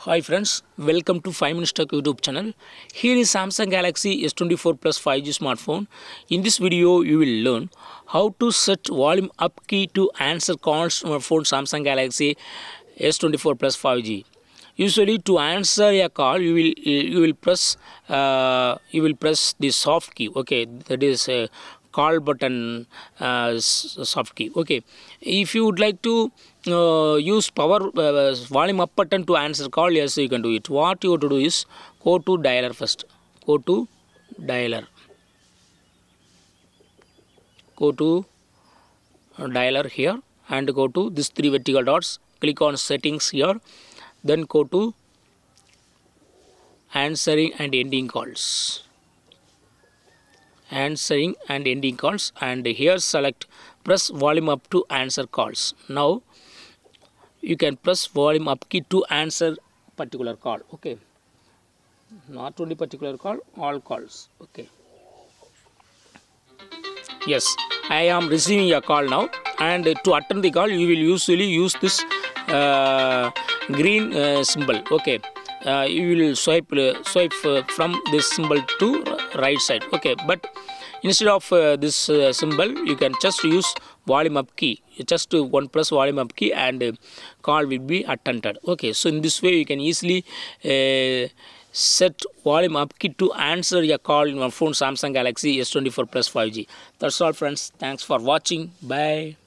Hi friends, welcome to 5 Minutes Tech YouTube channel. Here is Samsung Galaxy S24 Plus 5G smartphone. In this video, you will learn how to set volume up key to answer calls from your phone Samsung Galaxy S24 Plus 5G. Usually, to answer a call, you will press the soft key. Okay, that is call button soft key. Okay, if you would like to use power volume up button to answer call, yes, you can do it. What you have to do is go to dialer first. Go to dialer. Go to dialer here and go to this three vertical dots. Click on settings here. Then go to answering and ending calls. Answering and ending calls, and here select press volume up to answer calls. Now you can press volume up key to answer particular call. Okay, not only particular call, all calls. Okay, yes, I am receiving a call now, and to attend the call you will usually use this green symbol. Okay, you will swipe from this symbol to right side. Okay, but instead of this symbol, you can just use volume up key. Just one press volume up key and call will be attended. Okay, so in this way you can easily set volume up key to answer a call in your phone Samsung Galaxy S24 Plus 5G. That's all friends. Thanks for watching. Bye.